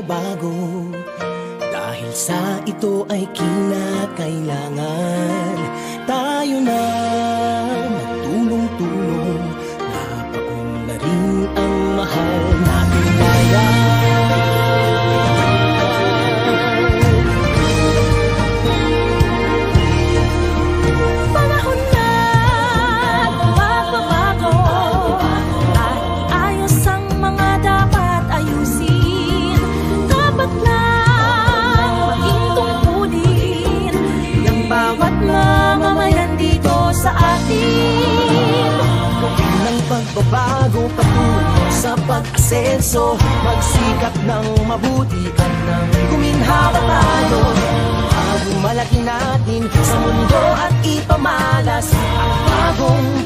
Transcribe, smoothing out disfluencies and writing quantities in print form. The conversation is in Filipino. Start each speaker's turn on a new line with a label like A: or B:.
A: magbabago, dahil sa ito ay kinakailangan tayo na magtulong-tulong, napaunlarin ang mahal nating bayan.
B: Panahon na magbabago at iayos ang mga dapat ayusin. Dapat lang maging tungkulin ng bawat mamamayan dito sa atin.
A: Ng pagbabago patungo sa pag-asenso, magsikap ng mabuti at ng guminhawa tayo. Bago malaki natin sa mundo at ipamalas ang bagong